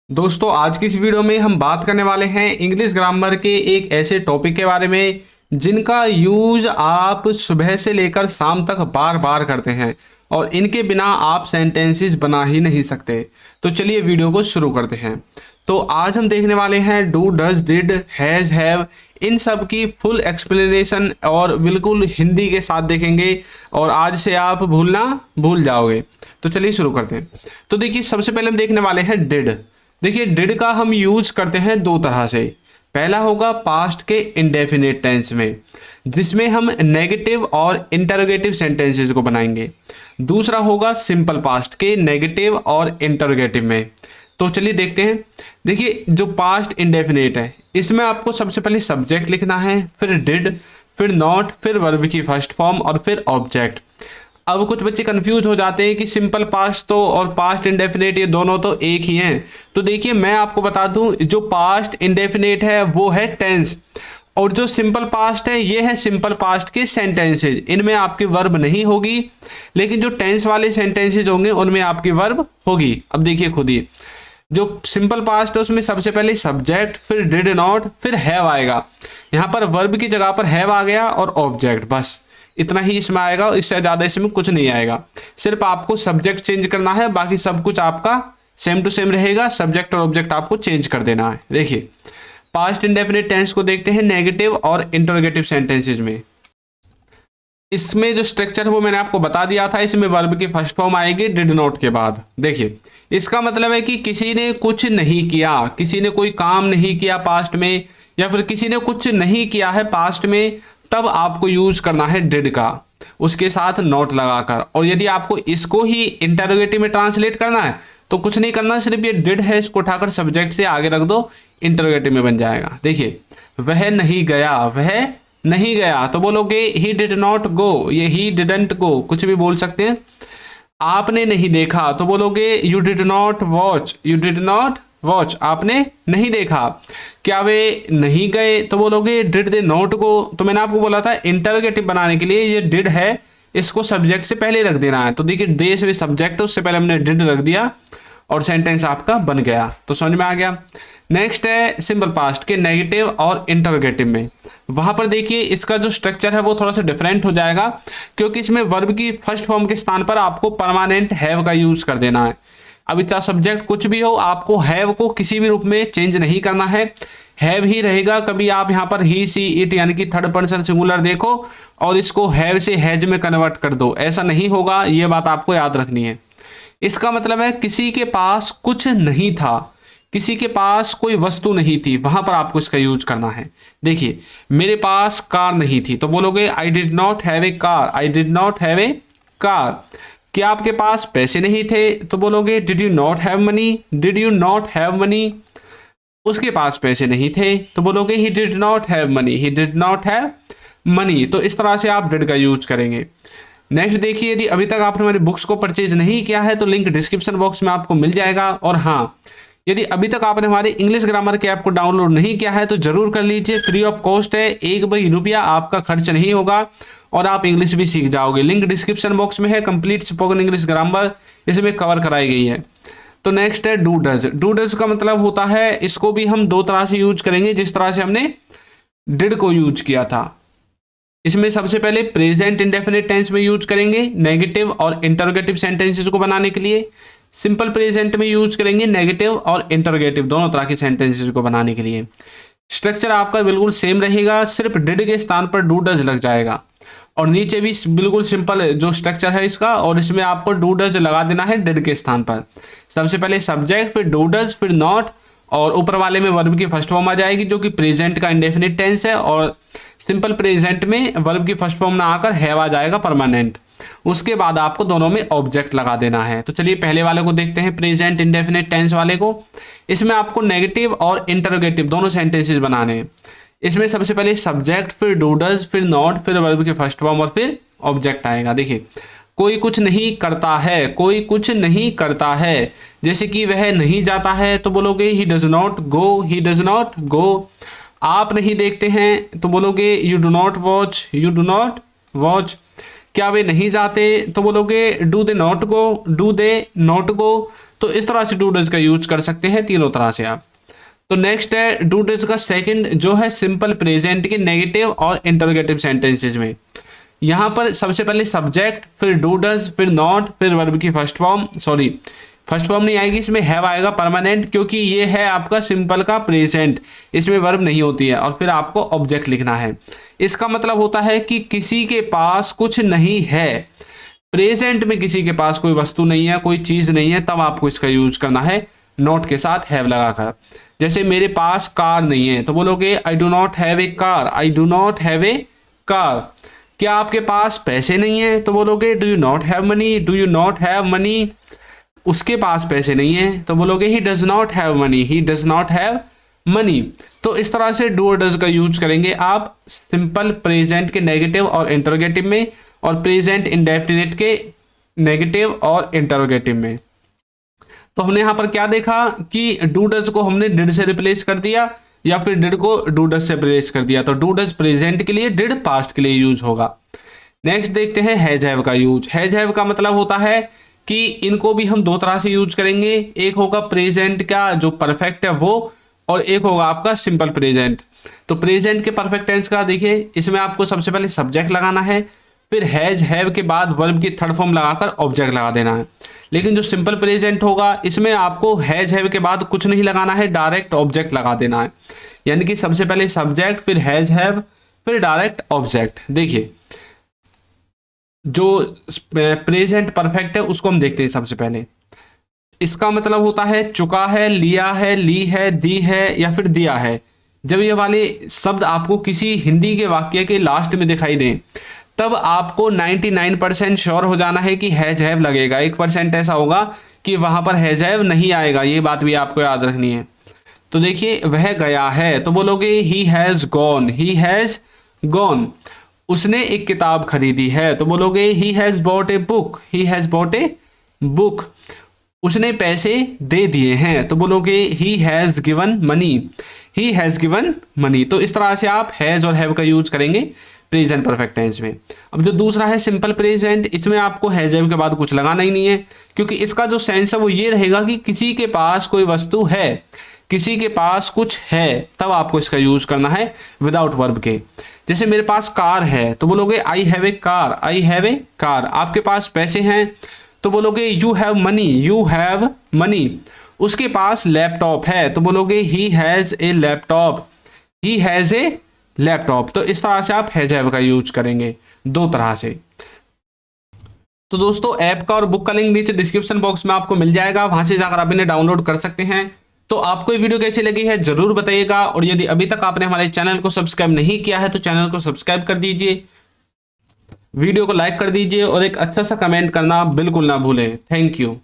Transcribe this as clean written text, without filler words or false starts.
दोस्तों आज की इस वीडियो में हम बात करने वाले हैं इंग्लिश ग्रामर के एक ऐसे टॉपिक के बारे में जिनका यूज आप सुबह से लेकर शाम तक बार बार करते हैं और इनके बिना आप सेंटेंसेस बना ही नहीं सकते। तो चलिए वीडियो को शुरू करते हैं। तो आज हम देखने वाले हैं do, does, did, has, have, इन सब की फुल एक्सप्लेनेशन और बिल्कुल हिंदी के साथ देखेंगे और आज से आप भूल जाओगे। तो चलिए शुरू करते हैं। तो देखिए सबसे पहले हम देखने वाले हैं डिड। देखिए डिड का हम यूज करते हैं दो तरह से। पहला होगा पास्ट के इंडेफिनिट टेंस में, जिसमें हम नेगेटिव और इंटरोगेटिव सेंटेंसेस को बनाएंगे। दूसरा होगा सिंपल पास्ट के नेगेटिव और इंटरोगेटिव में। तो चलिए देखते हैं। देखिए जो पास्ट इंडेफिनिट है इसमें आपको सबसे पहले सब्जेक्ट लिखना है, फिर डिड, फिर नॉट, फिर वर्ब की फर्स्ट फॉर्म और फिर ऑब्जेक्ट। अब कुछ बच्चे कंफ्यूज हो जाते हैं कि सिंपल पास्ट तो और पास्ट इंडेफिनिट ये दोनों तो एक ही हैं। तो देखिए मैं आपको बता दूं, जो पास्ट इंडेफिनिट है वो है टेंस और जो सिंपल पास्ट है ये है सिंपल पास्ट के सेंटेंसेज। इनमें आपकी वर्ब नहीं होगी, लेकिन जो टेंस वाले सेंटेंसेज होंगे उनमें आपकी वर्ब होगी। अब देखिए खुद ही, जो सिंपल पास्ट है उसमें सबसे पहले सब्जेक्ट, फिर डिड नॉट, फिर हैव आएगा। यहाँ पर वर्ब की जगह पर हैव आ गया और ऑब्जेक्ट, बस इतना ही इसमें आएगा। इससे ज़्यादा इसमें कुछ नहीं आएगा। सिर्फ आपको सब्जेक्ट चेंज करना है, बाकी सब कुछ आपका सेम टू सेम रहेगा। सब्जेक्ट और ऑब्जेक्ट आपको चेंज कर देना है। देखिए पास्ट इंडेफिनिट टेंस को देखते हैं नेगेटिव और इंटरोगेटिव सेंटेंसेज में। इसमें जो स्ट्रक्चर है वो मैंने आपको बता दिया था। इसमें वर्ब की फर्स्ट फॉर्म आएगी डिड नॉट के बाद। देखिए इसका मतलब है कि किसी ने कुछ नहीं किया, किसी ने कोई काम नहीं किया पास्ट में, या फिर किसी ने कुछ नहीं किया है पास्ट में, तब आपको यूज करना है डिड का, उसके साथ नॉट लगाकर। और यदि आपको इसको ही इंटरोगेटिव में ट्रांसलेट करना है तो कुछ नहीं करना, सिर्फ ये डिड है इसको उठाकर सब्जेक्ट से आगे रख दो, इंटरोगेटिव में बन जाएगा। देखिए वह नहीं गया, वह नहीं गया तो बोलोगे ही डिड नॉट गो, ये ही डिडंट गो, कुछ भी बोल सकते हैं। आपने नहीं देखा तो बोलोगे you did not watch, you did not watch, आपने नहीं देखा। क्या वे नहीं गए तो बोलोगे डिड दे नॉट गो। तो मैंने आपको बोला था इंटरोगेटिव बनाने के लिए ये डिड है इसको सब्जेक्ट से पहले रख देना है। तो देखिए दे से सब्जेक्ट उससे पहले हमने डिड रख दिया और सेंटेंस आपका बन गया। तो समझ में आ गया। नेक्स्ट है सिंपल पास्ट के नेगेटिव और इंटरोगेटिव में। वहां पर देखिए इसका जो स्ट्रक्चर है वो थोड़ा सा डिफरेंट हो जाएगा, क्योंकि इसमें वर्ब की फर्स्ट फॉर्म के स्थान पर आपको परमानेंट हैव का यूज कर देना है। अब इसका सब्जेक्ट कुछ भी हो, आपको हैव को किसी भी रूप में चेंज नहीं करना है, हैव ही रहेगा। कभी आप यहाँ पर ही, सी, इट यानी कि थर्ड पर्सन सिंगुलर देखो और इसको हैव से हैज में कन्वर्ट कर दो, ऐसा नहीं होगा। ये बात आपको याद रखनी है। इसका मतलब है किसी के पास कुछ नहीं था, किसी के पास कोई वस्तु नहीं थी, वहां पर आपको इसका यूज करना है। देखिए मेरे पास कार नहीं थी तो बोलोगे I did not have a car, I did not have a car. क्या आपके पास पैसे नहीं थे तो बोलोगे did you not have money, did you not have money. उसके पास पैसे नहीं थे तो बोलोगे he did not have money, he did not have money. तो इस तरह से आप डिड का यूज करेंगे। नेक्स्ट देखिए, यदि अभी तक आपने हमारी बुक्स को परचेज नहीं किया है तो लिंक डिस्क्रिप्शन बॉक्स में आपको मिल जाएगा। और हाँ, यदि अभी तक आपने हमारे इंग्लिश ग्रामर के ऐप को डाउनलोड नहीं किया है तो जरूर कर लीजिए, फ्री ऑफ कॉस्ट है, एक भी रुपया आपका खर्च नहीं होगा और आप इंग्लिश भी सीख जाओगे। लिंक डिस्क्रिप्शन बॉक्स में है। कंप्लीट स्पोकन इंग्लिश ग्रामर इसमें कवर कराई गई है। तो नेक्स्ट है डू डज। डू डज का मतलब होता है, इसको भी हम दो तरह से यूज करेंगे जिस तरह से हमने डिड को यूज किया था। इसमें सबसे पहले प्रेजेंट इंडेफिनिट टेंस में यूज करेंगे नेगेटिव और इंटरोगेटिव सेंटेंसेस को बनाने के लिए। सिंपल प्रेजेंट में यूज करेंगे नेगेटिव और इंटरोगेटिव दोनों तरह के सेंटेंसेस को बनाने के लिए। स्ट्रक्चर आपका बिल्कुल सेम रहेगा, सिर्फ डिड के स्थान पर डू डज लग जाएगा और नीचे भी बिल्कुल सिंपल जो स्ट्रक्चर है इसका, और इसमें आपको डू डज लगा देना है डिड के स्थान पर। सबसे पहले सब्जेक्ट, फिर डू डज, फिर नॉट, और ऊपर वाले में वर्ब की फर्स्ट फॉर्म आ जाएगी जो कि प्रेजेंट का इंडेफिनिट टेंस है, और सिंपल प्रेजेंट में वर्ब की फर्स्ट फॉर्म ना आकर हैव आ जाएगा परमानेंट। उसके बाद आपको दोनों में ऑब्जेक्ट लगा देना है। तो चलिए पहले वाले को देखते हैं, प्रेजेंट इंडेफिनिट टेंस वाले को। इसमें आपको नेगेटिव और इंटरोगेटिव दोनों सेंटेंसेस बनाने हैं। इसमें सबसे पहले सब्जेक्ट, फिर डू डज, फिर नॉट, फिर वर्ब की फर्स्ट फॉर्म और फिर ऑब्जेक्ट आएगा। देखिए कोई कुछ नहीं करता है, कोई कुछ नहीं करता है, जैसे कि वह नहीं जाता है तो बोलोगे he does not go, he does not go. आप नहीं देखते हैं तो बोलोगे you do not watch, you do not watch. क्या वे नहीं जाते तो बोलोगे do they not go, do they not go. तो इस तरह से डू डज का यूज कर सकते हैं तीनों तरह से आप। तो नेक्स्ट है डू डज का सेकंड जो है सिंपल प्रेजेंट के नेगेटिव और इंटरोगेटिव सेंटेंसेज में। यहाँ पर सबसे पहले सब्जेक्ट, फिर डू डज, फिर नॉट, फिर वर्ब की फर्स्ट फॉर्म नहीं आएगी, इसमें हैव आएगा परमानेंट, क्योंकि ये है आपका सिंपल का प्रेजेंट, इसमें वर्ब नहीं होती है, और फिर आपको ऑब्जेक्ट लिखना है। इसका मतलब होता है कि किसी के पास कुछ नहीं है, प्रेजेंट में किसी के पास कोई वस्तु नहीं है, कोई चीज नहीं है, तब आपको इसका यूज करना है नॉट के साथ हैव लगाकर। जैसे मेरे पास कार नहीं है तो बोलोगे I do not have a car, I do not have a car. क्या आपके पास पैसे नहीं है तो बोलोगे do you not have money, do you not have money. उसके पास पैसे नहीं है तो बोलोगे he does not have money, he does not have money. तो इस तरह से डू और डज का यूज करेंगे आप सिंपल प्रेजेंट के नेगेटिव और इंटरोगेटिव में, और प्रेजेंट इंडेफिनिट के नेगेटिव और इंटरोगेटिव में। तो हमने यहाँ पर क्या देखा कि डू डज को हमने डिड से रिप्लेस कर दिया, या फिर डिड को डू डज से रिप्लेस कर दिया। तो डू डज प्रेजेंट के लिए, डिड पास्ट के लिए यूज होगा। नेक्स्ट देखते हैं हैज हैव का यूज। हैज हैव का मतलब होता है कि इनको भी हम दो तरह से यूज करेंगे, एक होगा प्रेजेंट का जो परफेक्ट है वो, और एक होगा आपका सिंपल प्रेजेंट। तो प्रेजेंट के परफेक्ट टेंस का देखिए, इसमें आपको सबसे पहले सब्जेक्ट लगाना है, फिर हैज हैव के बाद वर्ब की थर्ड फॉर्म लगाकर ऑब्जेक्ट लगा देना है। लेकिन जो सिंपल प्रेजेंट होगा इसमें आपको हैज हैव के बाद कुछ नहीं लगाना है, डायरेक्ट ऑब्जेक्ट लगा देना है। यानी कि सबसे पहले सब्जेक्ट, फिर हैज हैव, फिर डायरेक्ट ऑब्जेक्ट। देखिए जो प्रेजेंट परफेक्ट है उसको हम देखते हैं सबसे पहले। इसका मतलब होता है चुका है, लिया है, ली है, दी है, या फिर दिया है। जब ये वाले शब्द आपको किसी हिंदी के वाक्य के लास्ट में दिखाई दें, तब आपको 99% श्योर हो जाना है कि हैज हैव लगेगा। 1% ऐसा होगा कि वहां पर हैज हैव नहीं आएगा, ये बात भी आपको याद रखनी है। तो देखिए वह गया है तो बोलोगे he has gone, he has gone. उसने एक किताब खरीदी है तो बोलोगे he has bot a book, he has bot a book. उसने पैसे दे दिए हैं तो बोलोगे he has given money, he has given money. तो इस तरह से आप हैज और हैव का यूज करेंगे प्रेजेंट परफेक्ट टेंस में। अब जो दूसरा है सिंपल प्रेजेंट, इसमें आपको हैज हैव के बाद कुछ लगाना ही नहीं है, क्योंकि इसका जो सेंस है वो ये रहेगा कि किसी के पास कोई वस्तु है, किसी के पास कुछ है, तब आपको इसका यूज करना है विदाउट वर्ब के। जैसे मेरे पास कार है तो बोलोगे I have a car, I have a car. आपके पास पैसे हैं तो बोलोगे you have money, you have money. उसके पास लैपटॉप है तो बोलोगे he has a laptop, he has a laptop. तो इस तरह से आप हैज हैव का यूज करेंगे दो तरह से। तो दोस्तों ऐप का और बुक का लिंक नीचे डिस्क्रिप्शन बॉक्स में आपको मिल जाएगा, वहां से जाकर आप इन्हें डाउनलोड कर सकते हैं। तो आपको ये वीडियो कैसी लगी है जरूर बताइएगा, और यदि अभी तक आपने हमारे चैनल को सब्सक्राइब नहीं किया है तो चैनल को सब्सक्राइब कर दीजिए, वीडियो को लाइक कर दीजिए, और एक अच्छा सा कमेंट करना बिल्कुल ना भूलें। Thank you.